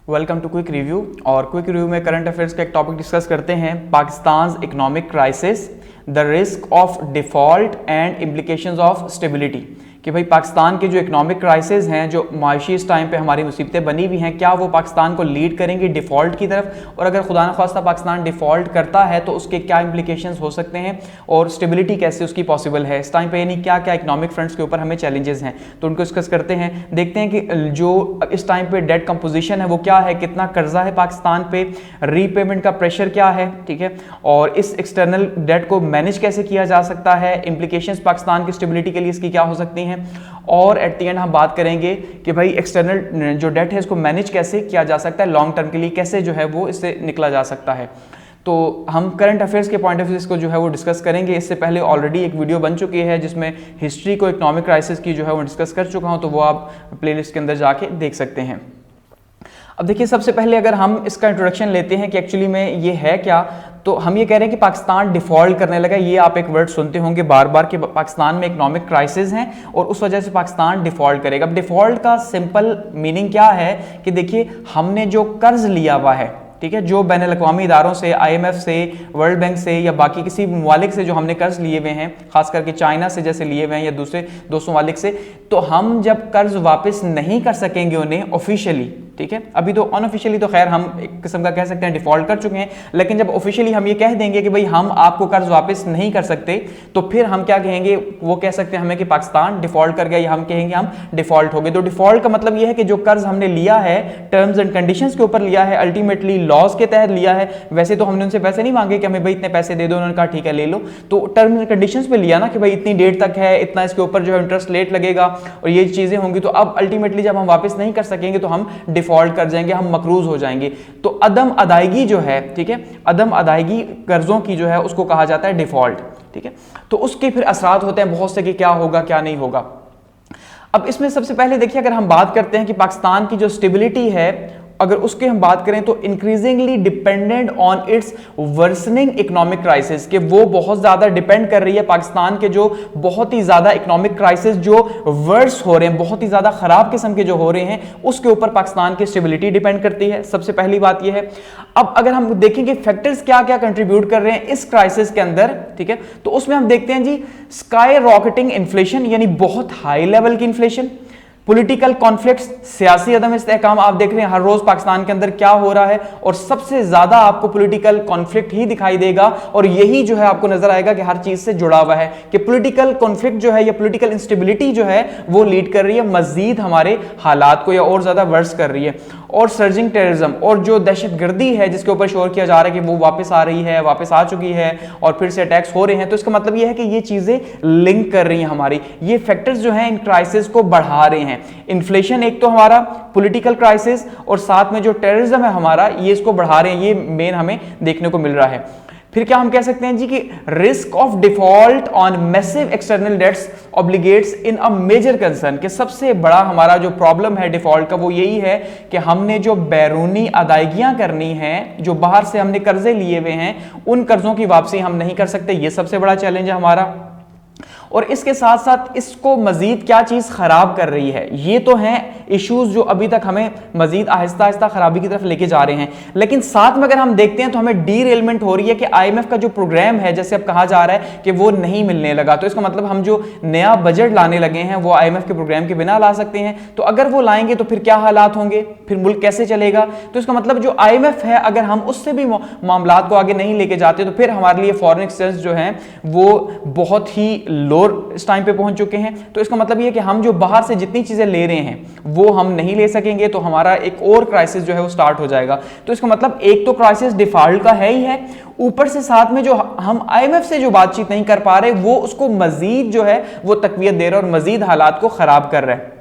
Welcome to quick review. और quick review में current affairs का एक टॉपिक डिस्कस करते हैं, Pakistan economic crisis, the risk of default and implications of stability. कि भाई पाकिस्तान के जो इकोनॉमिक क्राइसिस हैं, जो माशी इस टाइम पे हमारी मुसीबतें बनी हुई हैं, क्या वो पाकिस्तान को लीड करेंगी डिफ़ॉल्ट की तरफ, और अगर खुदा न ख्वास्ता पाकिस्तान डिफ़ॉल्ट करता है तो उसके क्या इम्प्लीकेशंस हो सकते हैं और स्टेबिलिटी कैसे उसकी पॉसिबल है इस टाइम पे, यानी क्या क्या इकोनॉमिक फ्रंट्स के ऊपर हमें चैलेंजेस हैं, तो उनको डिस्कस करते हैं। देखते हैं कि जो इस टाइम पे डेट कंपोजिशन है वो क्या है, कितना कर्जा है पाकिस्तान पे, रीपेमेंट का प्रेशर क्या है, ठीक है, और इस एक्सटर्नल डेट को मैनेज कैसे किया जा सकता है, इंप्लीकेशंस पाकिस्तान की स्टेबिलिटी के लिए इसकी क्या हो सकती हैं, और एट द एंड हम बात करेंगे कि भाई एक्सटर्नल जो डेट है इसको मैनेज कैसे किया जा सकता है, लॉन्ग टर्म के लिए कैसे जो है वो इससे निकला जा सकता है। तो हम करंट अफेयर्स के पॉइंट ऑफ व्यू इसको जो है वो डिस्कस करेंगे। इससे पहले ऑलरेडी एक वीडियो बन चुकी है जिसमें हिस्ट्री को इकोनॉमिक क्राइसिस की जो है वो डिस्कस कर चुका हूं, तो वो आप प्लेलिस्ट के अंदर जाके देख सकते हैं। अब देखिए, सबसे पहले अगर हम इसका इंट्रोडक्शन लेते हैं कि एक्चुअली में ये है क्या, तो हम ये कह रहे हैं कि पाकिस्तान डिफॉल्ट करने लगा। ये आप एक वर्ड सुनते होंगे बार बार कि पाकिस्तान में इकोनॉमिक क्राइसिस हैं और उस वजह से पाकिस्तान डिफॉल्ट करेगा। अब डिफॉल्ट का सिंपल मीनिंग क्या है कि देखिए, हमने जो कर्ज लिया हुआ है, ठीक है, जो बैनुल अक़वामी इदारों से, IMF से, वर्ल्ड बैंक से या बाकी किसी ममालिक से जो हमने कर्ज लिए हुए हैं, खास करके चाइना से जैसे लिए हुए हैं या दूसरे दोस्तों ममालिक से, तो हम जब कर्ज वापस नहीं कर सकेंगे उन्हें ऑफिशियली, ठीक है, अभी तो अनऑफिशियली तो खैर हम एक किस्म का कह सकते हैं डिफॉल्ट कर चुके हैं, लेकिन जब ऑफिशियली हम ये कह देंगे कि भाई हम आपको कर्ज वापस नहीं कर सकते, तो फिर हम क्या कहेंगे, वो कह सकते हैं हमें कि पाकिस्तान डिफॉल्ट कर गया, या हम कहेंगे हम डिफॉल्ट हो गए। तो डिफॉल्ट का मतलब ये है कि जो कर्ज हमने लिया है टर्म्स एंड कंडीशंस के ऊपर लिया है, अल्टीमेटली लॉज के तहत लिया है। वैसे तो हमने उनसे पैसे नहीं मांगे कि हमें भाई इतने पैसे दे दो, उन्होंने कहा ठीक है ले लो, तो टर्म्स एंड कंडीशंस पे लिया ना कि भाई इतनी डेट तक है, इतना इसके ऊपर जो है इंटरेस्ट रेट लगेगा और ये चीजें होंगी। तो अब अल्टीमेटली जब हम वापस नहीं कर सकेंगे तो हम डिफॉल्ट कर जाएंगे, हम मकरूज हो जाएंगे। तो अदम अदायगी जो है, ठीक है, अदम अदायगी कर्जों की जो है उसको कहा जाता है डिफॉल्ट, ठीक है। तो उसके फिर असरात होते हैं बहुत से कि क्या होगा क्या नहीं होगा। अब इसमें सबसे पहले देखिए, अगर हम बात करते हैं कि पाकिस्तान की जो स्टेबिलिटी है, अगर उसकी हम बात करें तो increasingly dependent on it's worsening economic crisis, कि वो बहुत ज्यादा डिपेंड कर रही है पाकिस्तान के जो बहुत ही ज्यादा इकोनॉमिक क्राइसिस जो वर्स हो रहे हैं, बहुत ही ज्यादा खराब किस्म के जो हो रहे हैं, उसके ऊपर पाकिस्तान की स्टेबिलिटी डिपेंड करती है। सबसे पहली बात यह है। अब अगर हम देखेंगे फैक्टर्स क्या क्या कंट्रीब्यूट कर रहे हैं इस क्राइसिस के अंदर, ठीक है, तो उसमें हम देखते हैं जी, स्काई रॉकेटिंग इन्फ्लेशन, यानी बहुत हाई लेवल की इन्फ्लेशन, पॉलिटिकल कॉन्फ्लिक्ट्स, सियासी अदम इस्तेहकाम। आप देख रहे हैं हर रोज पाकिस्तान के अंदर क्या हो रहा है, और सबसे ज्यादा आपको पॉलिटिकल कॉन्फ्लिक्ट ही दिखाई देगा, और यही जो है आपको नजर आएगा कि हर चीज से जुड़ा हुआ है, कि पॉलिटिकल कॉन्फ्लिक्ट जो है या पॉलिटिकल इंस्टेबिलिटी जो है वो लीड कर रही है मजीद हमारे हालात को या और ज्यादा वर्स कर रही है। और सर्जिंग टेररिज्म, और जो दहशतगर्दी है जिसके ऊपर शोर किया जा रहा है कि वो वापस आ रही है, वापस आ चुकी है और फिर से अटैक्स हो रहे हैं, तो इसका मतलब ये है कि ये चीजें लिंक कर रही हैं हमारी, ये फैक्टर्स जो हैं इन क्राइसिस को बढ़ा रहे हैं। इन्फ्लेशन एक तो हमारा, पॉलिटिकल क्राइसिस, और साथ में जो टेररिज्म है हमारा, ये इसको बढ़ा रहे हैं, ये मेन हमें देखने को मिल रहा है। फिर क्या हम कह सकते हैं जी कि risk of default on massive external debts obligates in a major concern, कि सबसे बड़ा हमारा जो प्रॉब्लम है डिफॉल्ट का वो यही है कि हमने जो बैरूनी अदायगियां करनी हैं, जो बाहर से हमने कर्जे लिए हुए हैं, उन कर्जों की वापसी हम नहीं कर सकते। ये सबसे बड़ा चैलेंज है हमारा। और इसके साथ साथ इसको मजीद क्या चीज खराब कर रही है, ये तो हैं इश्यूज जो अभी तक हमें मजीद आहिस्ता आहिस्ता खराबी की तरफ लेके जा रहे हैं, लेकिन साथ में अगर हम देखते हैं तो हमें डीरेलमेंट हो रही है कि IMF का जो प्रोग्राम है, जैसे अब कहा जा रहा है कि वो नहीं मिलने लगा, तो इसका मतलब हम जो नया बजट लाने लगे हैं वो IMF के प्रोग्राम के बिना ला सकते हैं। तो अगर वो लाएंगे तो फिर क्या हालात होंगे, फिर मुल्क कैसे चलेगा। तो इसका मतलब जो IMF है, अगर हम उससे भी मामलात को आगे नहीं लेके जाते तो फिर हमारे लिए फॉरेन एक्सचेंज जो है वो बहुत ही लो इस टाइम पे पहुंच चुके हैं। तो इसका मतलब ये है कि हम जो बाहर से जितनी चीजें ले रहे हैं वो हम नहीं ले सकेंगे, तो हमारा एक और क्राइसिस जो है वो स्टार्ट हो जाएगा। तो इसका मतलब एक तो क्राइसिस डिफॉल्ट का है ही है, ऊपर से साथ में जो हम IMF से जो बातचीत नहीं कर पा रहे वो उसको मजीद जो है वो तकवीत दे रहा है और मजीद हालात को खराब कर रहा है।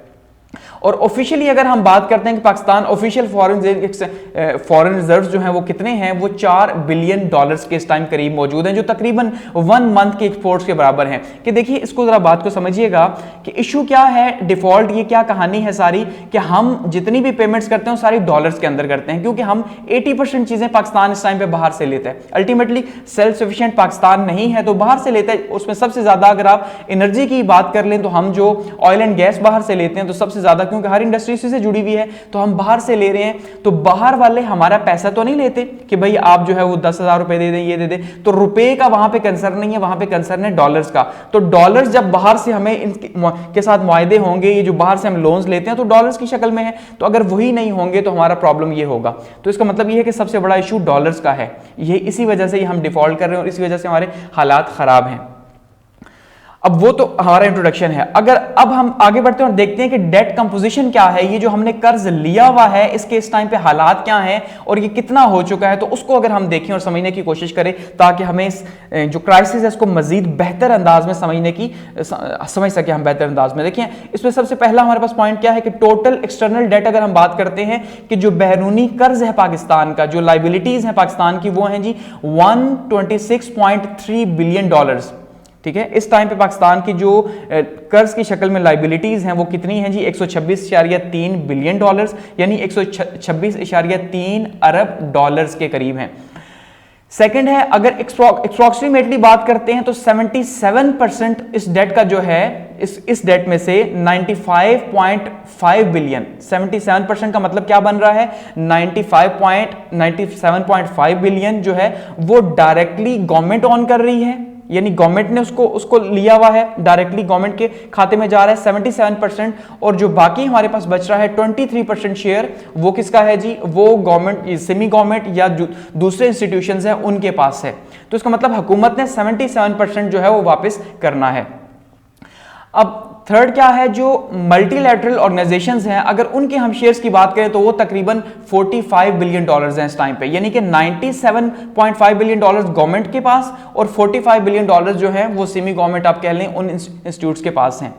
और ऑफिशियली अगर हम बात करते हैं कि पाकिस्तान ऑफिशियल फॉरेन रिजर्व्स जो हैं वो कितने हैं, वो $4 बिलियन के इस टाइम करीब मौजूद हैं, जो तकरीबन 1 मंथ के एक्सपोर्ट्स के बराबर हैं। कि देखिए, इसको जरा बात को समझिएगा कि इशू क्या है डिफॉल्ट, ये क्या कहानी है सारी, कि हम जितनी भी पेमेंट्स करते हैं वो सारी डॉलर्स के अंदर करते हैं, क्योंकि हम 80% चीजें पाकिस्तान इस टाइम पे बाहर से लेते हैं। अल्टीमेटली सेल्फ सफिशिएंट पाकिस्तान नहीं है तो बाहर से लेते हैं। उसमें सबसे ज्यादा अगर आप एनर्जी की बात कर लें तो हम जो ऑयल एंड गैस बाहर से लेते हैं तो सबसे ज्यादा क्योंकि हर इंडस्ट्री से जुड़ी हुई है, तो हम बाहर से ले रहे हैं, तो बाहर वाले हमारा पैसा तो नहीं लेते कि भाई आप जो है वो 10,000 रुपए दे दें, ये दे दें, तो रुपए का वहां पे कंसर्न नहीं है, वहां पे कंसर्न है डॉलर्स का। तो डॉलर्स जब बाहर से हमें इनके साथ मुआहदे होंगे, ये जो बाहर से हम लोन्स लेते हैं तो डॉलर्स की शक्ल में है, तो अगर वही नहीं होंगे तो हमारा प्रॉब्लम ये होगा। तो इसका मतलब ये है कि सबसे बड़ा इशू डॉलर्स का है, ये इसी वजह से हम डिफॉल्ट कर रहे हैं और इसी वजह से हमारे हालात खराब हैं। अब वो तो हमारा इंट्रोडक्शन है। अगर अब हम आगे बढ़ते हैं और देखते हैं कि डेट कंपोजिशन क्या है, ये जो हमने कर्ज लिया हुआ है इसके इस टाइम पे हालात क्या हैं और ये कितना हो चुका है, तो उसको अगर हम देखें और समझने की कोशिश करें ताकि हमें इस जो क्राइसिस है इसको मजीद बेहतर अंदाज में समझ सके हम बेहतर अंदाज में। देखिए इसमें सबसे पहला हमारे पास पॉइंट क्या है कि टोटल एक्सटर्नल डेट अगर हम बात करते हैं कि जो बैरूनी कर्ज है पाकिस्तान का, जो लाइबिलिटीज है पाकिस्तान की, वो है जी $126.3 बिलियन। ठीक है, इस टाइम पे पाकिस्तान की जो कर्ज की शक्ल में लाइबिलिटीज हैं वो कितनी हैं जी? $126.3 बिलियन, यानी $126.3 अरब डॉलर्स के करीब हैं। सेकंड है, अगर अप्रोक्सीमेटली बात करते हैं तो 77% इस डेट का जो है, इस डेट में से 95.5 बिलियन, 77% का मतलब क्या बन रहा है? 97.5 बिलियन जो है वो डायरेक्टली गवर्नमेंट ऑन कर रही है, यानी गवर्नमेंट ने उसको लिया हुआ है, डायरेक्टली गवर्नमेंट के खाते में जा रहा है 77%, और जो बाकी हमारे पास बच रहा है 23% शेयर, वो किसका है जी? वो गवर्नमेंट, सेमी गवर्नमेंट या दूसरे इंस्टीट्यूशंस हैं उनके पास है। तो इसका मतलब हुकूमत ने 77% जो है वो वापस करना है। अब थर्ड क्या है, जो मल्टीलैटरल ऑर्गेनाइजेशंस हैं अगर उनके हम शेयर्स की बात करें तो वो तकरीबन $45 बिलियन हैं इस टाइम पे, यानी कि $97.5 बिलियन गवर्नमेंट के पास और $45 बिलियन जो है वो सेमी गवर्नमेंट आप कह लें उन इंस्टीट्यूट्स के पास हैं।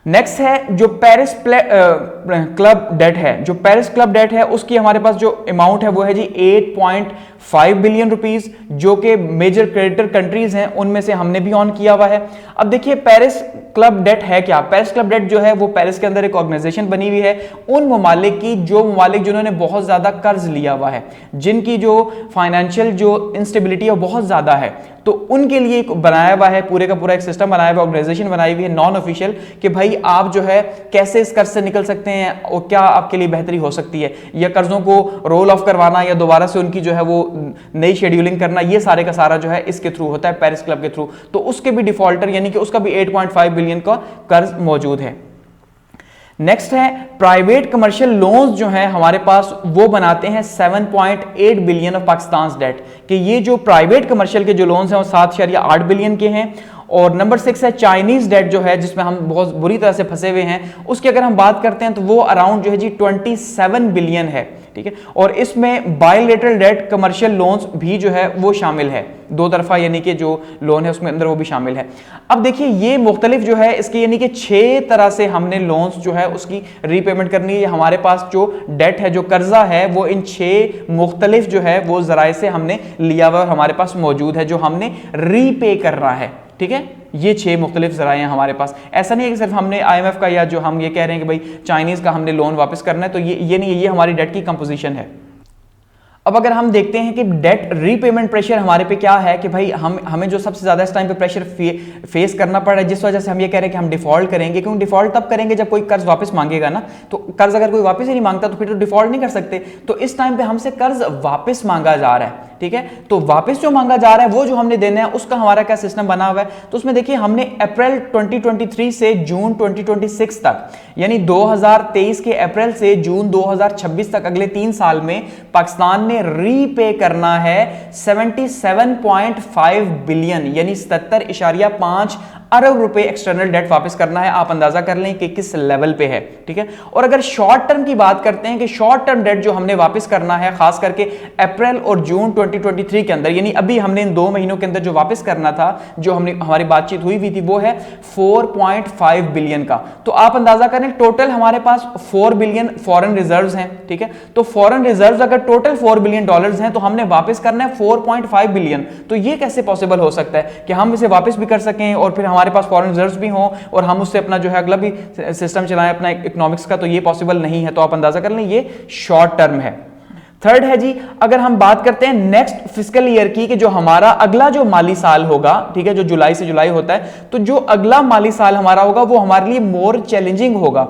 नेक्स्ट है जो पेरिस क्लब डेट है, जो पेरिस क्लब डेट है उसकी हमारे पास जो अमाउंट है वो है जी 8.5 बिलियन रुपीस, जो कि मेजर क्रेडिटर कंट्रीज हैं उनमें से हमने भी ऑन किया हुआ है। अब देखिए पेरिस क्लब डेट है क्या? पेरिस क्लब डेट जो है वो पेरिस के अंदर एक ऑर्गेनाइजेशन बनी हुई है उन ममालिक की, जो ममालिक जिन्होंने बहुत ज्यादा कर्ज लिया हुआ है, जिनकी जो फाइनेंशियल जो इंस्टेबिलिटी है बहुत ज्यादा है, तो उनके लिए एक बनाया हुआ है पूरे का पूरा एक सिस्टम बनाया हुआ, ऑर्गेनाइजेशन बनाई हुई है नॉन ऑफिशियल, कि भाई आप जो है कैसे इस कर्ज से निकल सकते हैं और क्या आपके लिए बेहतरी हो सकती है, या कर्जों को रोल ऑफ करवाना या दोबारा से उनकी जो है वो नई शेड्यूलिंग करना, ये सारे का सारा जो है इसके थ्रू होता है, पेरिस क्लब के थ्रू। तो उसके भी डिफॉल्टर यानी कि उसका भी 8.5 बिलियन का कर्ज मौजूद है। नेक्स्ट है प्राइवेट कमर्शियल लोन्स जो हैं हमारे पास वो बनाते हैं 7.8 बिलियन ऑफ पाकिस्तान डेट, कि ये जो प्राइवेट कमर्शियल के जो लोन्स हैं वो 7.8 बिलियन के हैं। और नंबर 6 है चाइनीज डेट जो है, जिसमें हम बहुत बुरी तरह से फंसे हुए हैं, उसकी अगर हम बात करते हैं तो वो अराउंड जो है जी 27 बिलियन है। ठीक है, और इसमें बायलैटरल डेट कमर्शियल लोन्स भी जो है वो शामिल है, दो तरफा यानी कि जो लोन है उसमें अंदर वो भी शामिल है। अब देखिए ये मुख्तलिफ जो है इसकी यानी कि 6 तरह से हमने लोन्स जो है उसकी रीपेमेंट करनी है। हमारे पास जो डेट है, जो कर्जा है, वो इन 6 मुख्तलिफ जो है वो जराए से हमने लिया हुआ और हमारे पास मौजूद है, जो हमने रीपे करना है। ठीक है, ये 6 मुख्तलिफ ज़राए हैं हमारे पास। ऐसा नहीं है कि सिर्फ हमने IMF का या जो हम ये कह रहे हैं कि भाई चाइनीज़ का हमने लोन वापस करना है, तो ये नहीं है, ये हमारी डेट की कंपोजिशन है। अब अगर हम देखते हैं कि डेट रीपेमेंट प्रेशर हमारे पे क्या है, कि भाई हमें जो सबसे ज़्यादा इस टाइम पे प्रेशर फेस करना पड़ रहा है, जिस वजह से हम ये कह रहे हैं कि हम डिफॉल्ट करेंगे, क्योंकि डिफॉल्ट तब करेंगे जब कोई कर्ज वापस मांगेगा ना, तो कर्ज अगर कोई वापस ही नहीं मांगता तो फिर तो डिफॉल्ट नहीं कर सकते। तो इस टाइम पे हमसे कर्ज वापस मांगा जा रहा है। ठीक है, तो वापस जो मांगा जा रहा है वो जो हमने देना है उसका हमारा क्या सिस्टम बना हुआ है, तो उसमें देखिए हमने अप्रैल 2023 से जून 2026 तक, यानी 2023 के अप्रैल से जून 2026 तक अगले 3 साल में पाकिस्तान ने रीपे करना है 77.5 बिलियन, यानी 77.5 अरब रुपए एक्सटर्नल डेट वापस करना है। आप अंदाजा कर लें कि किस लेवल पे है। ठीक है, और अगर शॉर्ट टर्म की बात करते हैं कि शॉर्ट टर्म डेट जो हमने वापस करना है खास करके अप्रैल और जून 2023 के अंदर, यानी अभी हमने इन 2 महीनों के अंदर जो वापस करना था, जो हमारी बातचीत हुई थी, वो है 4.5 बिलियन का। तो आप अंदाजा करें टोटल हमारे पास 4 बिलियन फॉरेन रिजर्व्स हैं। ठीक है, तो फॉरेन रिजर्व्स अगर टोटल $4 बिलियन हैं तो हमने वापस करना है 4.5 बिलियन। तो ये कैसे पॉसिबल हो सकता है कि हम इसे वापस भी कर सकें और फिर हमारे पास फॉरेन रिजर्व्स भी हों और हम उससे अपना जो है अगला भी सिस्टम चलाएं अपना इकोनॉमिक्स का, तो ये पॉसिबल नहीं है। तो आप अंदाजा कर लें ये शॉर्ट टर्म है। थर्ड है जी, अगर हम बात करते हैं नेक्स्ट फिस्कल ईयर की, कि जो हमारा अगला जो माली साल होगा, ठीक है, जो जुलाई से जुलाई होता है, तो जो अगला माली साल हमारा होगा वो हमारे लिए मोर चैलेंजिंग होगा।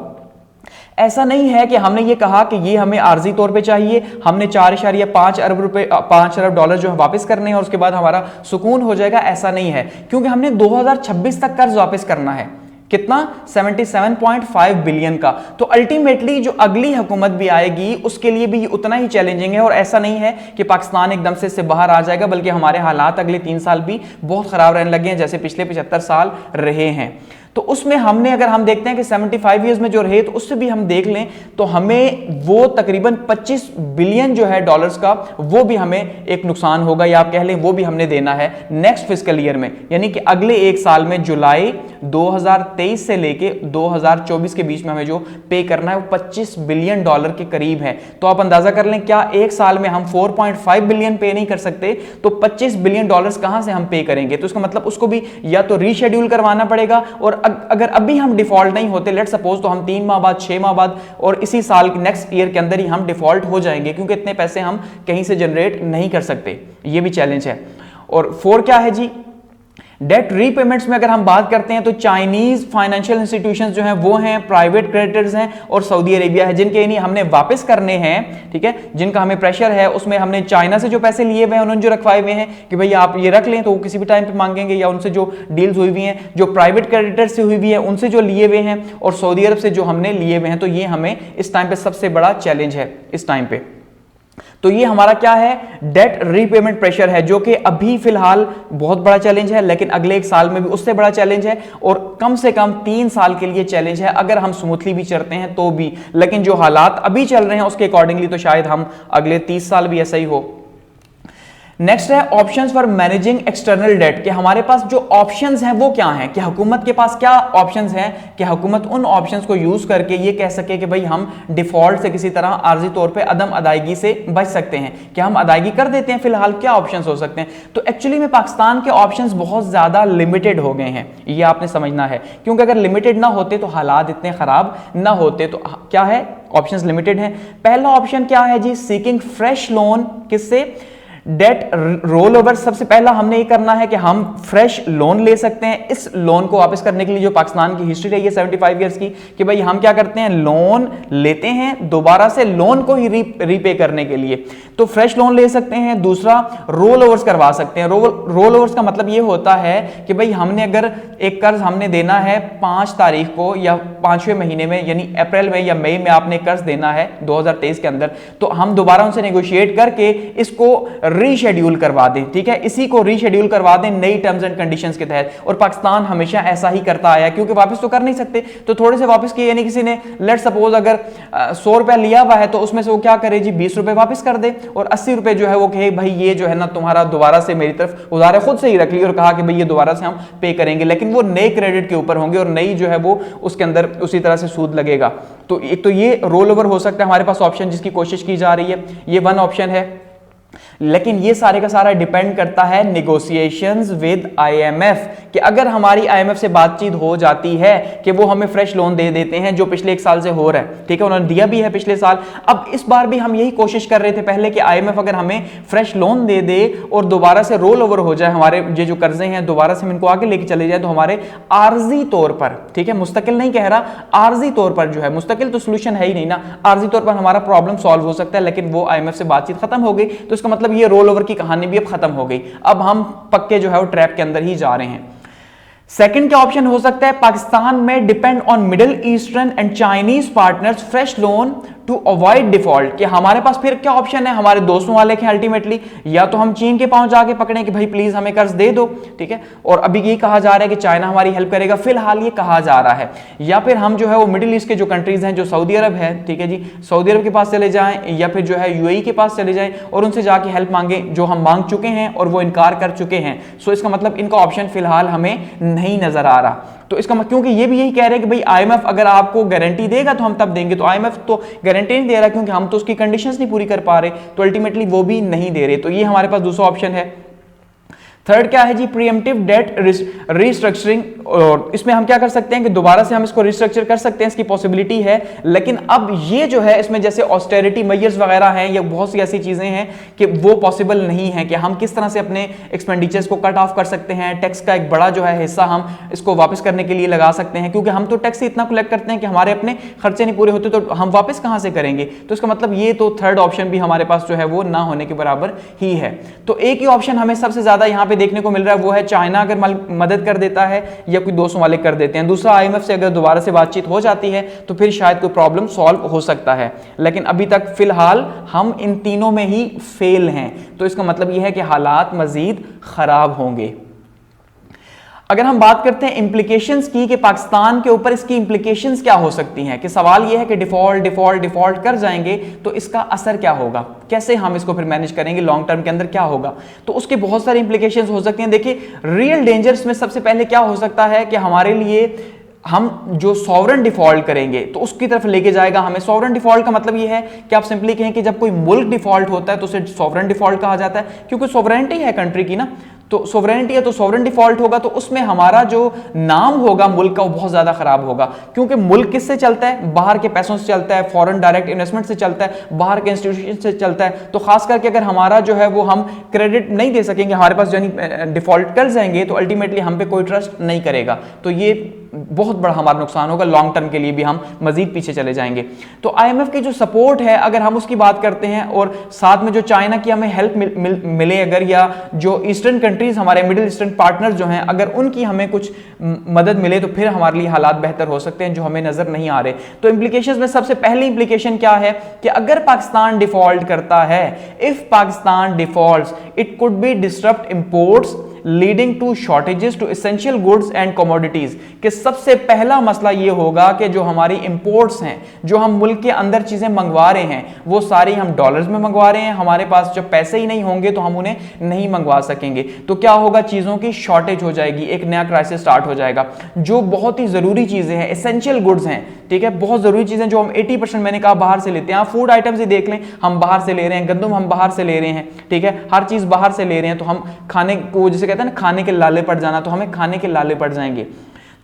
ऐसा नहीं है कि हमने ये कहा कि ये हमें आर्जी तौर पे चाहिए, हमने 4.5 अरब रुपए 5 अरब डॉलर जो है वापस करने हैं और उसके बाद हमारा सुकून हो जाएगा, ऐसा नहीं है, क्योंकि हमने 2026 तक कर्ज वापस करना है। कितना? 77.5 बिलियन का। तो अल्टीमेटली जो अगली हुकूमत भी आएगी उसके लिए भी उतना ही चैलेंजिंग है, और ऐसा नहीं है कि पाकिस्तान एकदम से इससे बाहर आ जाएगा, बल्कि हमारे हालात अगले 3 साल भी बहुत खराब रहने लगे हैं जैसे पिछले 75 साल रहे हैं। तो उसमें हमने, अगर हम देखते हैं कि 75 ईयर्स में जो रहे, तो उससे भी हम देख लें तो हमें वो तकरीबन 25 बिलियन जो है डॉलर्स का, वो भी हमें एक नुकसान होगा, या आप कह लें वो भी हमने देना है नेक्स्ट फिस्कल ईयर में, यानी कि अगले एक साल में जुलाई 2023 से लेके 2024 के बीच में हमें जो पे करना है वो 25 बिलियन डॉलर के करीब है। तो आप अंदाजा कर लें, क्या एक साल में हम 4.5 बिलियन पे नहीं कर सकते, तो 25 बिलियन डॉलर्स कहां से हम पे करेंगे? तो इसका मतलब उसको भी या तो रीशेड्यूल करवाना पड़ेगा, और अगर अभी हम डिफॉल्ट नहीं होते, लेट सपोज, तो हम 3 माह बाद, 6 माह बाद और इसी साल नेक्स्ट ईयर के अंदर ही हम डिफॉल्ट हो जाएंगे, क्योंकि इतने पैसे हम कहीं से जनरेट नहीं कर सकते। ये भी चैलेंज है। और 4 क्या है जी? डेट रीपेमेंट्स में अगर हम बात करते हैं तो चाइनीज फाइनेंशियल इंस्टीट्यूशंस जो हैं वो हैं, प्राइवेट क्रेडिटर्स हैं, और सऊदी अरेबिया है, जिनके इन्हीं हमने वापस करने हैं, ठीक है, जिनका हमें प्रेशर है। उसमें हमने चाइना से जो पैसे लिए हुए हैं, उन्होंने जो रखवाए हुए हैं कि भाई आप ये रख लें, तो वो किसी भी टाइम पे मांगेंगे, या उनसे जो डील्स हुई हुई हैं, जो प्राइवेट क्रेडिटर्स से हुई हुई है, उनसे जो लिए हुए हैं, और सऊदी अरब से जो हमने लिए हुए हैं। तो ये हमें इस टाइम पे सबसे बड़ा चैलेंज है इस टाइम पे। तो ये हमारा क्या है? डेट रीपेमेंट प्रेशर है, जो कि अभी फिलहाल बहुत बड़ा चैलेंज है, लेकिन अगले एक साल में भी उससे बड़ा चैलेंज है, और कम से कम 3 साल के लिए चैलेंज है, अगर हम स्मूथली भी चलते हैं तो भी। लेकिन जो हालात अभी चल रहे हैं उसके अकॉर्डिंगली तो शायद हम अगले 30 साल भी ऐसा ही हो। नेक्स्ट है options for managing external debt, कि हमारे पास जो ऑप्शंस हैं वो क्या हैं, कि हुकूमत के पास क्या ऑप्शंस हैं, कि हुकूमत उन ऑप्शंस को यूज करके ये कह सके कि भाई हम डिफॉल्ट से किसी तरह आर्जी तौर पे अदम अदायगी से बच सकते हैं, कि हम अदायगी कर देते हैं। फिलहाल क्या ऑप्शंस हो सकते हैं? तो एक्चुअली में पाकिस्तान के ऑप्शंस बहुत ज्यादा लिमिटेड हो गए हैं, ये आपने समझना है, क्योंकि अगर लिमिटेड ना होते तो हालात इतने खराब ना होते। तो क्या है? ऑप्शंस लिमिटेड हैं। पहला ऑप्शन क्या है जी? Seeking fresh loan. किससे? Debt roll over. सबसे पहला हमने ये करना है कि हम फ्रेश लोन ले सकते हैं। इस लोन को वापस करने के लिए जो पाकिस्तान की हिस्ट्री रही है 75 इयर्स की, कि भाई हम क्या करते हैं, लोन लेते हैं दोबारा से लोन को ही रीपे करने के लिए, तो फ्रेश लोन ले सकते हैं। दूसरा, रोल ओवर्स करवा सकते हैं। रोल ओवर्स का मतलब ये होता है कि भाई हमने अगर एक कर्ज हमने देना है 5 तारीख को या 5वें महीने में, यानी अप्रैल में या मई में आपने कर्ज देना है 2023 के अंदर, तो हम दोबारा उनसे नेगोशिएट करके इसको रीशेड्यूल करवा दें, ठीक है, इसी को रीशेड्यूल करवा दें नई टर्म्स एंड कंडीशंस के तहत। और पाकिस्तान हमेशा ऐसा ही करता आया, क्योंकि वापस तो कर नहीं सकते, तो थोड़े से वापस किए, यानी किसी ने लेट सपोज अगर 100 रुपया लिया हुआ है, तो उसमें से वो क्या करे जी, 20 रुपए वापस कर दे, और 80 रुपए जो है वो कहे भाई ये जो है ना तुम्हारा दोबारा से मेरी तरफ उधार खुद से ही रख ली, और कहा कि भाई ये दोबारा से हम पे करेंगे, लेकिन वो नए क्रेडिट के ऊपर होंगे और नई जो है वो उसके अंदर उसी तरह से सूद लगेगा। तो एक तो ये रोल ओवर हो सकता है हमारे पास ऑप्शन जिसकी कोशिश की जा रही है, ये वन ऑप्शन है। लेकिन ये सारे का सारा डिपेंड करता है नेगोशिएशंस विद आईएमएफ, कि अगर हमारी आईएमएफ से बातचीत हो जाती है कि वो हमें फ्रेश लोन दे देते हैं, जो पिछले 1 साल से हो रहा है, ठीक है, उन्होंने दिया भी है पिछले साल। अब इस बार भी हम यही कोशिश कर रहे थे पहले कि आईएमएफ अगर हमें फ्रेश लोन दे दे और दोबारा से रोल ओवर हो जाए, हमारे ये जो कर्जे हैं दोबारा से हम इनको आगे लेके चले जाए, तो हमारे आर्जी तौर पर, ठीक है, मुस्तकिल नहीं कह रहा, आर्जी तौर पर जो है, मुस्तकिल तो सोल्यूशन है ही नहीं ना, आर्जी तौर पर हमारा प्रॉब्लम सॉल्व हो सकता है। लेकिन वो आईएमएफ से बातचीत खत्म हो गई, तो इसका मतलब ये रोल ओवर की कहानी भी अब खत्म हो गई। अब हम पक्के जो है वो ट्रैप के अंदर ही जा रहे हैं। सेकंड क्या ऑप्शन हो सकता है, पाकिस्तान में depend on Middle Eastern and Chinese partners fresh loan to avoid default, कि हमारे पास फिर क्या ऑप्शन है, हमारे दोस्तों वाले के अल्टीमेटली, या तो हम चीन के पांव जाके पकड़े कि भाई प्लीज हमें कर्ज दे दो, ठीक है, और अभी ये कहा जा रहा है कि चाइना हमारी हेल्प करेगा, फिलहाल ये कहा जा रहा है, या फिर हम जो है वो मिडिल ईस्ट के जो कंट्रीज हैं, जो सऊदी अरब है, ठीक है जी, सऊदी अरब के पास चले जाएं, या फिर जो है यूएई के पास चले जाएं और उनसे जाके हेल्प मांगे, जो हम मांग चुके हैं और वो इनकार कर चुके हैं। सो इसका मतलब इनका ऑप्शन फिलहाल हमें नहीं नजर आ रहा। तो इसका क्योंकि ये भी यही कह रहे हैं कि भाई आईएमएफ अगर आपको गारंटी देगा तो हम तब देंगे, तो आईएमएफ तो गारंटी नहीं दे रहा, क्योंकि हम तो उसकी कंडीशंस नहीं पूरी कर पा रहे, तो अल्टीमेटली वो भी नहीं दे रहे। तो ये हमारे पास दूसरा ऑप्शन है। थर्ड क्या है जी, प्रीएम्प्टिव डेट रिस्ट्रक्चरिंग। और इसमें हम क्या कर सकते हैं कि दोबारा से हम इसको रिस्ट्रक्चर कर सकते हैं, इसकी पॉसिबिलिटी है। लेकिन अब ये जो है इसमें जैसे ऑस्टेरिटी मेजर्स वगैरह हैं या बहुत सी ऐसी चीजें हैं कि वो पॉसिबल नहीं है कि हम किस तरह से अपने एक्सपेंडिचर्स को कट ऑफ कर सकते हैं। टैक्स का एक बड़ा जो है हिस्सा हम इसको वापस करने के लिए लगा सकते हैं, क्योंकि हम तो टैक्स इतना कलेक्ट करते हैं कि हमारे अपने खर्चे नहीं पूरे होते, तो हम वापस कहां से करेंगे। तो इसका मतलब ये तो थर्ड ऑप्शन भी हमारे पास जो है वो ना होने के बराबर ही है। तो एक ही ऑप्शन हमें सबसे ज्यादा यहां पे देखने को मिल रहा है, वो है चाइना अगर मदद कर देता है या कोई दोस्त ममालिक कर देते हैं। दूसरा, आईएमएफ से अगर दोबारा से बातचीत हो जाती है तो फिर शायद कोई प्रॉब्लम सॉल्व हो सकता है। लेकिन अभी तक फिलहाल हम इन तीनों में ही फेल हैं, तो इसका मतलब यह है कि हालात मजीद खराब होंगे। अगर हम बात करते हैं इंप्लीकेशंस की कि पाकिस्तान के ऊपर इसकी इंप्लीकेशंस क्या हो सकती हैं, कि सवाल यह है कि डिफॉल्ट कर जाएंगे तो इसका असर क्या होगा, कैसे हम इसको फिर मैनेज करेंगे, लॉन्ग टर्म के अंदर क्या होगा। तो उसके बहुत सारे इंप्लीकेशंस हो सकते हैं। देखिए, रियल डेंजर्स में सबसे पहले क्या हो सकता है कि हमारे लिए हम जो सॉवरेन डिफॉल्ट करेंगे तो उसकी तरफ लेके जाएगा हमें। सॉवरेन डिफॉल्ट का मतलब ये है कि आप सिंपली कहें कि जब कोई मुल्क डिफॉल्ट होता है तो उसे सॉवरेन डिफॉल्ट कहा जाता है, क्योंकि सॉवरेनिटी है कंट्री की ना, तो सॉवरेनिटी है तो सॉवरेन डिफॉल्ट होगा, तो उसमें हमारा जो नाम होगा मुल्क का वो बहुत ज्यादा खराब होगा। क्योंकि मुल्क किससे चलता है, बाहर के पैसों से चलता है, फॉरेन डायरेक्ट इन्वेस्टमेंट से चलता है, बाहर के इंस्टीट्यूशन से चलता है। तो खास करके अगर हमारा जो है वो हम क्रेडिट नहीं दे सकेंगे, हमारे पास यानी डिफॉल्ट कर जाएंगे, तो अल्टीमेटली हम पे कोई ट्रस्ट नहीं करेगा। तो ये बहुत बड़ा हमारा नुकसान होगा, लॉन्ग टर्म के लिए भी हम मजीद पीछे चले जाएंगे। तो आईएमएफ की जो सपोर्ट है अगर हम उसकी बात करते हैं, और साथ में जो चाइना की हमें हेल्प मिले अगर, या जो ईस्टर्न कंट्रीज हमारे मिडिल ईस्टर्न पार्टनर जो हैं अगर उनकी हमें कुछ मदद मिले तो फिर हमारे लिए हालात बेहतर हो सकते हैं, जो हमें नजर नहीं आ रहे। तो इंप्लीकेशंस में सबसे पहली इंप्लीकेशन क्या है कि अगर पाकिस्तान डिफॉल्ट करता है, if Pakistan defaults it could be disturb imports leading to shortages to essential goods and commodities. कि सबसे पहला मसला यह होगा कि जो हमारी इंपोर्ट्स हैं, जो हम मुल्क के अंदर चीजें मंगवा रहे हैं, वो सारी हम डॉलर्स में मंगवा रहे हैं, हमारे पास जब पैसे ही नहीं होंगे तो हम उन्हें नहीं मंगवा सकेंगे। तो क्या होगा, चीजों की शॉर्टेज हो जाएगी, एक नया क्राइसिस स्टार्ट हो जाएगा। जो बहुत ही जरूरी चीजें हैं, एसेंशियल गुड्स हैं, ठीक है, बहुत जरूरी चीजें जो हम 80% मैंने कहा बाहर से लेते हैं। आप फूड आइटम्स ही देख लें, हम बाहर से ले रहे हैं, गंदम हम बाहर से ले रहे हैं, ठीक है, हर चीज बाहर से ले रहे हैं। तो हम खाने को, जैसे कहते हैं ना, खाने के लाले पड़ जाना, तो हमें खाने के लाले पड़ जाएंगे।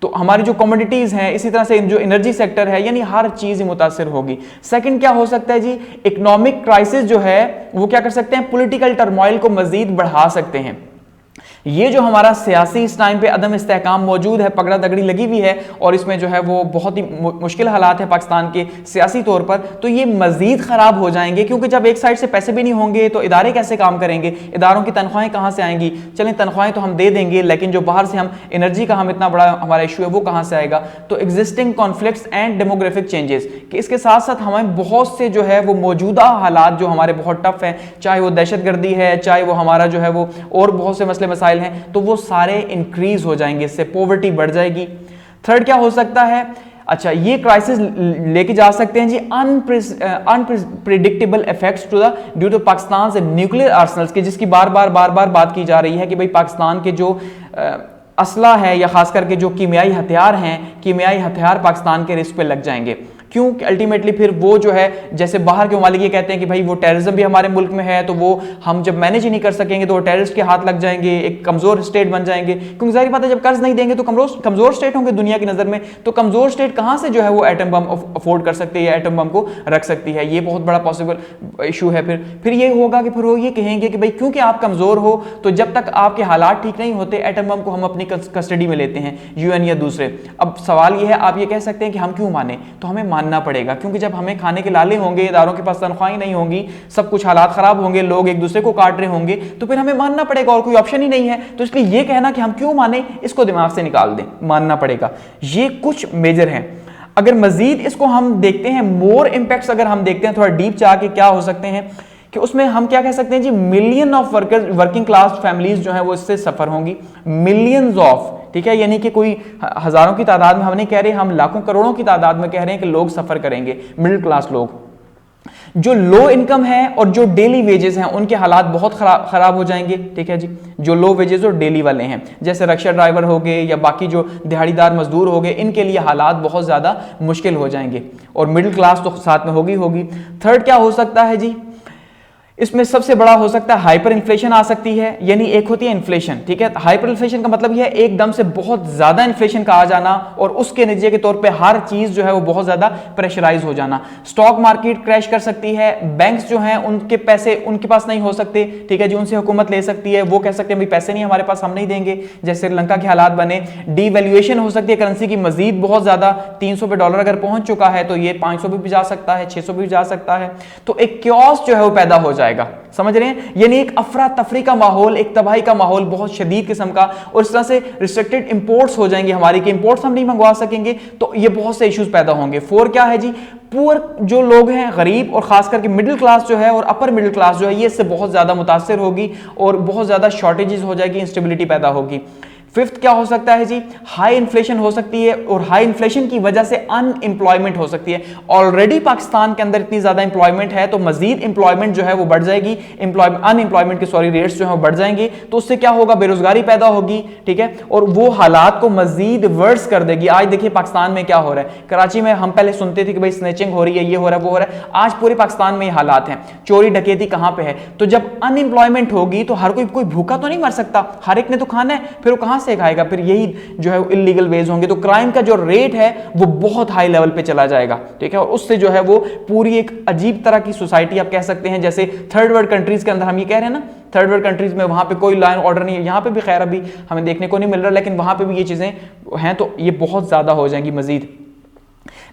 तो हमारी जो कमोडिटीज हैं, इसी तरह से जो एनर्जी सेक्टर है, यानी हर चीज मुतासिर होगी। सेकंड क्या हो सकता है जी, इकोनॉमिक क्राइसिस जो है वो क्या कर सकते हैं, पॉलिटिकल टर्मोइल को मजीद बढ़ा सकते हैं। ये जो हमारा सियासी इस टाइम पे अदम इस्तेहकाम मौजूद है, पगड़ा दगड़ी लगी हुई है, और इसमें जो है वो बहुत ही मुश्किल हालात है पाकिस्तान के सियासी तौर पर, तो ये मजीद खराब हो जाएंगे। क्योंकि जब एक साइड से पैसे भी नहीं होंगे तो इदारे कैसे काम करेंगे, इदारों की तनख्वाहें कहाँ से आएंगी। चलें, तनख्वाहें तो हम दे देंगे, लेकिन जो बाहर से हम एनर्जी का हम इतना बड़ा हमारा इशू है वो कहाँ से आएगा। तो existing conflicts and demographic changes, कि इसके साथ साथ हमें बहुत से जो है वो मौजूदा हालात जो हमारे बहुत टफ हैं, चाहे वो दहशतगर्दी है, चाहे वो हमारा जो है वो और बहुत से मसले मसाइल हैं, तो वो सारे इंक्रीज हो जाएंगे, इससे पॉवर्टी बढ़ जाएगी। थर्ड क्या हो सकता है, अच्छा, ये क्राइसिस लेके जा सकते हैं जी unpredictable effects to the due to Pakistan nuclear arsenals के, जिसकी बार बार बात की जा रही है कि भाई पाकिस्तान के जो असला है या खास करके जो कीमियाई हथियार हैं, कीमियाई हथियार पाकिस्तान के रिस्क पे लग जाएंगे। क्यों, अल्टीमेटली फिर वो जो है, जैसे बाहर के ममालिक ये कहते हैं कि भाई वो टेररिज्म भी हमारे मुल्क में है, तो वो हम जब मैनेज ही नहीं कर सकेंगे तो वो टेररिस्ट के हाथ लग जाएंगे, एक कमजोर स्टेट बन जाएंगे। क्योंकि जाहिर बात है जब कर्ज नहीं देंगे तो कमजोर स्टेट होंगे दुनिया की नजर में, तो कमजोर स्टेट कहां से जो है वो एटम बम अफोर्ड कर सकती है या एटम बम को रख सकती है। ये बहुत बड़ा पॉसिबल इशू है। फिर ये होगा कि फिर वो ये कहेंगे कि भाई क्योंकि आप कमजोर हो तो जब तक आपके हालात ठीक नहीं होते एटम बम को हम अपनी कस्टडी में लेते हैं, यूएन या दूसरे। अब सवाल ये है, आप ये कह सकते हैं कि हम क्यों माने, तो हमें मानना पड़ेगा, क्योंकि जब हमें खाने के लाले होंगे, इदारों के पास तनख्वाहें नहीं होंगी, सब कुछ हालात खराब होंगे, लोग एक दूसरे को काट रहे होंगे, तो फिर हमें मानना पड़ेगा, और कोई ऑप्शन ही नहीं है। तो इसलिए ये कहना कि हम क्यों माने, इसको दिमाग से निकाल दें, मानना पड़ेगा। ये कुछ मेजर हैं। अगर मजीद इसको हम देखते हैं, मोर इंपैक्ट्स अगर हम देखते हैं थोड़ा डीप जाके, क्या हो सकते हैं कि उसमें हम क्या कह सकते हैं जी, million of working class families जो है वो इससे सफर होंगी, मिलियंस ऑफ, ठीक है, यानी कि कोई हजारों की तादाद में हम नहीं कह रहे, हम लाखों करोड़ों की तादाद में कह रहे हैं कि लोग सफर करेंगे, मिडिल क्लास लोग। जो लो इनकम है और जो डेली वेजेस हैं उनके हालात बहुत खराब हो जाएंगे, ठीक है जी। जो लो वेजेस और डेली वाले हैं, जैसे रिक्शा ड्राइवर हो गए या बाकी जो दिहाड़ीदार मजदूर हो गए, इनके लिए हालात बहुत ज्यादा मुश्किल हो जाएंगे, और मिडिल क्लास तो साथ में होगी। थर्ड क्या हो सकता है जी, इसमें सबसे बड़ा हो सकता है हाइपर इन्फ्लेशन आ सकती है, यानी एक होती है इन्फ्लेशन, ठीक है। हाइपर इन्फ्लेशन का मतलब यह है एकदम से बहुत ज्यादा इन्फ्लेशन का आ जाना और उसके नतीजे के तौर पे हर चीज जो है वो बहुत ज्यादा प्रेशराइज हो जाना। स्टॉक मार्केट क्रैश कर सकती है, बैंक्स जो हैं उनके पैसे उनके पास नहीं हो सकते, ठीक है जी, उनसे हुकूमत ले सकती है, वो कह सकते हैं भाई पैसे नहीं हमारे पास, हम नहीं देंगे, जैसे श्रीलंका के हालात बने। डीवैल्यूएशन हो सकती है करेंसी की मजीद बहुत ज्यादा, 300 पे डॉलर अगर पहुंच चुका है तो ये 500 भी जा सकता है, 600 भी जा सकता है, तो एक क्योस जो है वो पैदा हो जाएगा, समझ रहे हैं, यानी एक अफरा तफरी का माहौल, एक तबाही का माहौल बहुत शदीद किस्म का, और इस तरह से रिस्ट्रिक्टेड इंपोर्ट्स हो जाएंगे हमारी, कि इंपोर्ट्स हम नहीं मंगवा सकेंगे, तो ये बहुत से इश्यूज पैदा होंगे। 4 क्या है जी, पुअर जो लोग हैं, गरीब और खास करके मिडिल क्लास जो है और अपर मिडिल क्लास जो है, ये इससे बहुत ज्यादा मुतासर होगी और बहुत ज्यादा शॉर्टेजेस हो जाएगी, इंस्टेबिलिटी पैदा होगी। 5th क्या हो सकता है जी, हाई इन्फ्लेशन हो सकती है और हाई इन्फ्लेशन की वजह से अनएम्प्लॉयमेंट हो सकती है। ऑलरेडी पाकिस्तान के अंदर इतनी ज्यादा एम्प्लॉयमेंट है तो मजीद एम्प्लॉयमेंट जो है वो बढ़ जाएगी, अनएम्प्लॉयमेंट के रेट्स जो है वो बढ़ जाएंगे, तो उससे क्या होगा, बेरोजगारी पैदा होगी, ठीक है, और वो हालात को मजीद वर्स कर देगी। आज देखिए पाकिस्तान में क्या हो रहा है, कराची में हम पहले सुनते थे कि भाई स्नैचिंग हो रही है, ये हो रहा है, वो हो रहा है, आज पूरे पाकिस्तान में ये हालात हैं, चोरी डकैती कहां पे है। तो जब अनएम्प्लॉयमेंट होगी तो हर कोई भूखा तो नहीं मर सकता, हर एक ने तो खाना है, फिर वो कहां से खाएगा, फिर यही जो है इलीगल वेज होंगे, तो क्राइम का जो रेट है वो बहुत हाई लेवल पे चला जाएगा, ठीक है, और उससे जो है वो पूरी एक अजीब तरह की सोसाइटी आप कह सकते हैं, जैसे थर्ड वर्ल्ड कंट्रीज के अंदर हम ये कह रहे हैं ना, थर्ड वर्ल्ड कंट्रीज में वहां पे कोई लॉ एंड ऑर्डर नहीं है, यहां पे भी खैर अभी हमें देखने को नहीं मिल रहा, लेकिन वहां पे भी ये चीजें हैं, तो ये बहुत ज्यादा हो जाएंगी मजीद।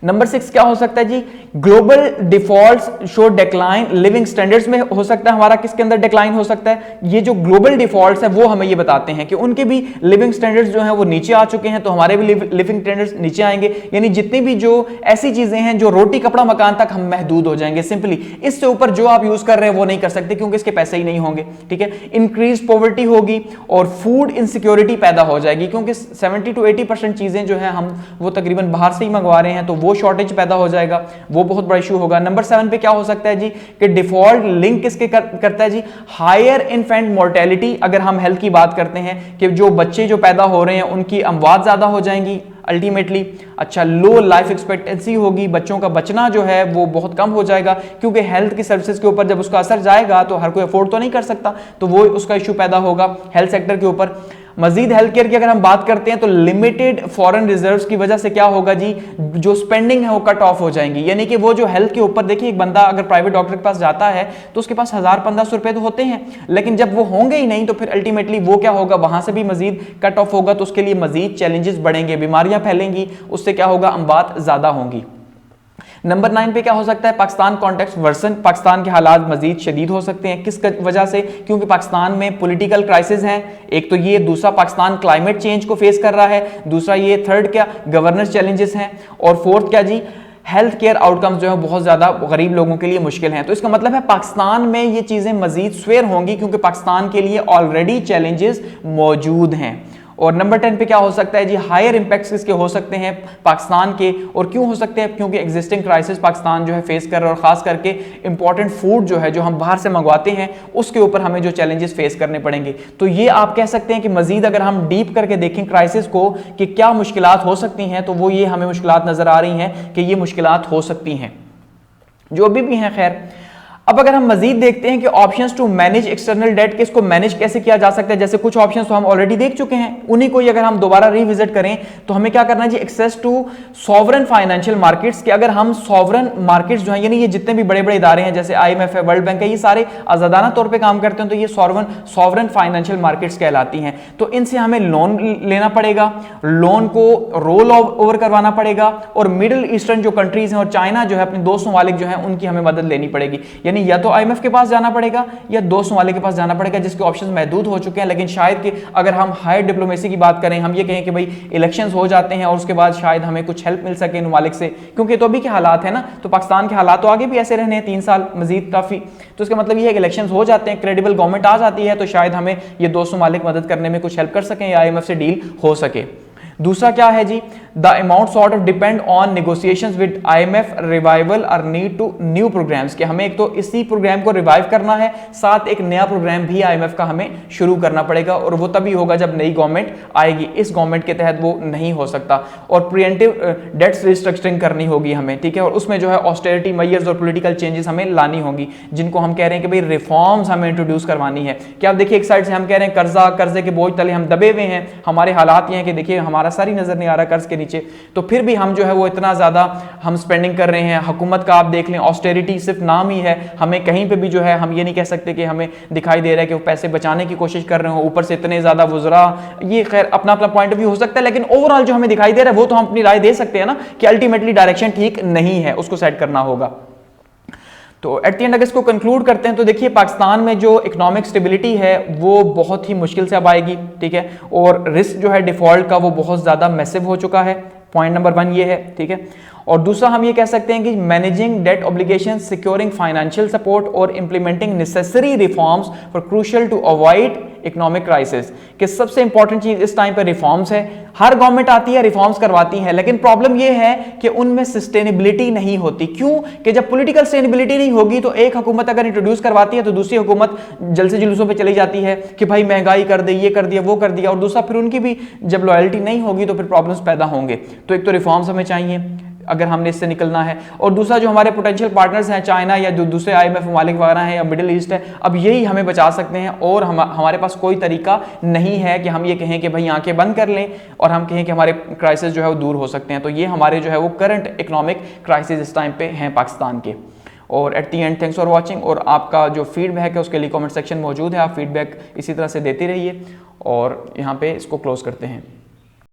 नंबर 6 क्या हो सकता है जी, global default show decline living standards में हो सकता है हमारा, किसके अंदर डिक्लाइन हो सकता है, ये जो ग्लोबल डिफॉल्ट्स है वो हमें ये बताते हैं कि उनके भी लिविंग स्टैंडर्ड्स जो हैं वो नीचे आ चुके हैं, तो हमारे भी लिविंग स्टैंडर्ड्स नीचे आएंगे, यानी जितनी भी जो ऐसी चीजें हैं जो रोटी कपड़ा मकान तक हम महदूद हो जाएंगे, सिंपली इससे ऊपर जो आप यूज कर रहे हैं वो नहीं कर सकते क्योंकि इसके पैसे ही नहीं होंगे, ठीक है। इंक्रीज पॉवर्टी होगी और फूड इनसिक्योरिटी पैदा हो जाएगी, क्योंकि 70 to 80% चीजें जो है हम वो तकरीबन बाहर से ही मंगवा रहे हैं, तो वो शॉर्टेज पैदा हो जाएगा, वो बहुत बड़ा इशू होगा। नंबर 7 पे क्या हो सकता है जी, कि डिफॉल्ट लिंक किसके करता है जी, हायर इन्फेंट मोर्टेलिटी। अगर हम हेल्थ की बात करते हैं कि जो बच्चे जो पैदा हो रहे हैं उनकी अमवात ज्यादा हो जाएंगी अल्टीमेटली, अच्छा लो लाइफ एक्सपेक्टेंसी होगी, बच्चों का बचना जो है वो बहुत कम हो जाएगा, क्योंकि हेल्थ की सर्विसेज के ऊपर जब उसका असर जाएगा तो हर कोई अफोर्ड तो नहीं कर सकता, तो वो उसका इशू पैदा होगा हेल्थ सेक्टर के ऊपर। मजीद हेल्थ केयर की अगर हम बात करते हैं तो लिमिटेड फॉरेन रिजर्व्स की वजह से क्या होगा जी, जो स्पेंडिंग है वो कट ऑफ हो जाएंगी, यानी कि वो जो हेल्थ के ऊपर, देखिए एक बंदा अगर प्राइवेट डॉक्टर के पास जाता है तो उसके पास 1000-1500 रुपए तो होते हैं, लेकिन जब वो होंगे ही नहीं तो फिर अल्टीमेटली वो क्या होगा, वहां से भी मजीद कट ऑफ होगा, तो उसके लिए मजीद चैलेंजेस बढ़ेंगे, बीमारियां फैलेंगी, उससे क्या होगा, अमवात ज्यादा होंगी। नंबर 9 पे क्या हो सकता है, पाकिस्तान कॉन्टेक्स्ट वर्सन, पाकिस्तान के हालात मजीद शदीद हो सकते हैं, किस वजह से, क्योंकि पाकिस्तान में पॉलिटिकल क्राइसिस हैं, एक तो ये, दूसरा पाकिस्तान क्लाइमेट चेंज को फेस कर रहा है, दूसरा ये, थर्ड क्या, गवर्नेंस चैलेंजेस हैं, और फोर्थ क्या जी, हेल्थ केयर आउटकम्स जो है बहुत ज्यादा गरीब लोगों के लिए मुश्किल हैं। तो इसका मतलब है पाकिस्तान में ये चीजें मजीद स्वेर होंगी, क्योंकि पाकिस्तान के लिए ऑलरेडी चैलेंजेस मौजूद हैं। और नंबर 10 पे क्या हो सकता है जी, हायर इंपैक्ट्स किसके हो सकते हैं पाकिस्तान के, और क्यों हो सकते हैं, क्योंकि एग्जिस्टिंग क्राइसिस पाकिस्तान जो है फेस कर रहा है, और खास करके इंपॉर्टेंट फूड जो है जो हम बाहर से मंगवाते हैं उसके ऊपर हमें जो चैलेंजेस फेस करने पड़ेंगे। तो ये आप कह सकते हैं कि मजीद अगर हम डीप करके देखें क्राइसिस को कि क्या मुश्किलात हो सकती हैं, तो वो ये हमें मुश्किलात नजर आ रही हैं कि ये मुश्किलात हो सकती हैं, जो अभी भी हैं। खैर, अब अगर हम मजीद देखते हैं कि options to manage external debt, कि इसको मैनेज कैसे किया जा सकता है, जैसे कुछ ऑप्शंस तो हम ऑलरेडी देख चुके हैं, उन्हीं को अगर हम दोबारा रिविजिट करें तो हमें क्या करना है जी, access to sovereign financial markets, कि अगर हम सॉवरन मार्केट्स जो हैं, यानी ये जितने भी बड़े बड़े इदारे हैं जैसे IMF है, वर्ल्ड बैंक है, ये सारे आजादाना तौर पर काम करते हैं, तो ये सॉवरन फाइनेंशियल मार्केट्स कहलाती हैं। तो इनसे हमें लोन लेना पड़ेगा, लोन को रोल ओवर करवाना पड़ेगा, और मिडिल ईस्टर्न जो कंट्रीज हैं और चाइना जो है अपने दोस्त ममालिक जो है उनकी हमें मदद लेनी पड़ेगी, यानी या तो IMF के पास जाना पड़ेगा या दोस्त वाले के पास जाना पड़ेगा, जिसके ऑप्शंस महदूद हो चुके हैं। लेकिन शायद कि अगर हम हायर डिप्लोमेसी की बात करें, हम ये कहें कि भाई इलेक्शंस हो जाते हैं और उसके बाद शायद हमें कुछ हेल्प मिल सके इन ममालिक से, क्योंकि तो अभी के हालात है ना, तो पाकिस्तान के हालात तो आगे भी ऐसे रहने हैं 3 साल मजीद काफी, तो इसका मतलब ये है कि इलेक्शंस हो जाते हैं, क्रेडिबल गवर्नमेंट आ जाती है, तो शायद हमें ये दोस्त ममालिक मदद करने में कुछ हेल्प कर सकें या IMF से डील हो सके। दूसरा क्या है जी, the amount sort of depend on negotiations with IMF revival are need to new programmes, कि हमें एक तो इसी प्रोग्राम को रिवाइव करना है, साथ एक नया प्रोग्राम भी IMF का हमें शुरू करना पड़ेगा, और वो तभी होगा जब नई गवर्नमेंट आएगी। इस गवर्नमेंट के तहत वो नहीं हो सकता। और प्रिवेंटिव डेट्स रिस्ट्रक्चरिंग करनी होगी हमें, ठीक है, और उसमें जो है ऑस्टेरिटी मेजर्स और पॉलिटिकल चेंजेस हमें लानी होगी, जिनको हम कह रहे हैं कि भाई रिफॉर्म्स हमें इंट्रोड्यूस करवानी है। कि आप देखिए एक साइड से हम कह रहे हैं कर्जे के बोझ तले हम दबे हुए हैं, हमारे हालात ये हैं कि देखिए हमारा सर ही नजर नहीं आ रहा कर्ज के नीचे, तो फिर भी हम जो है वो इतना ज्यादा हम स्पेंडिंग कर रहे हैं। हुकूमत का आप देख लें, ऑस्टेरिटी सिर्फ नाम ही है, हमें कहीं पे भी जो है हम ये नहीं कह सकते कि हमें दिखाई दे रहा है कि वो पैसे बचाने की कोशिश कर रहे हो, ऊपर से इतने ज्यादा वुज़रा, ये खैर अपना अपना पॉइंट ऑफ व्यू हो सकता है, लेकिन ओवरऑल जो हमें दिखाई दे रहा है वो तो हम अपनी राय दे सकते हैं ना कि अल्टीमेटली डायरेक्शन ठीक नहीं है, उसको सेट करना होगा। तो एट द एंड अगर इसको कंक्लूड करते हैं तो देखिए पाकिस्तान में जो इकोनॉमिक स्टेबिलिटी है वो बहुत ही मुश्किल से अब आएगी, ठीक है, और रिस्क जो है डिफॉल्ट का वो बहुत ज़्यादा मैसिव हो चुका है। पॉइंट नंबर 1 ये है, ठीक है। और दूसरा हम ये कह सकते हैं कि managing debt obligation, securing financial support और implementing necessary reforms for crucial to avoid economic crisis, कि सबसे इंपॉर्टेंट चीज इस टाइम पे रिफॉर्म्स है। हर गवर्नमेंट आती है, रिफॉर्म्स करवाती है, लेकिन प्रॉब्लम ये है कि उनमें सस्टेनेबिलिटी नहीं होती। क्यों? कि जब पॉलिटिकल सस्टेनेबिलिटी नहीं होगी तो एक हुकूमत अगर इंट्रोड्यूस करवाती है तो दूसरी हुकूमत जलसे जुलूसों पे चली जाती है कि भाई महंगाई कर दे, ये कर दिया, वो कर दिया, और दूसरा फिर उनकी भी जब लॉयल्टी नहीं होगी तो फिर प्रॉब्लम्स पैदा होंगे। तो एक तो रिफॉर्म्स हमें चाहिए अगर हमने इससे निकलना है, और दूसरा जो हमारे पोटेंशियल पार्टनर्स हैं, चाइना या दूसरे IMF ममालिक वगैरह हैं या मिडिल ईस्ट है, अब यही हमें बचा सकते हैं। और हमारे पास कोई तरीका नहीं है कि हम ये कहें कि भाई आंखें बंद कर लें और हम कहें कि हमारे क्राइसिस जो है वो दूर हो सकते हैं। तो ये हमारे जो है वो करंट इकोनॉमिक क्राइसिस इस टाइम पे हैं पाकिस्तान के। और at the and thanks for watching, और आपका जो फीडबैक है उसके लिए कमेंट सेक्शन मौजूद है, आप फीडबैक इसी तरह से देते रहिए, और यहाँ पे इसको क्लोज करते हैं।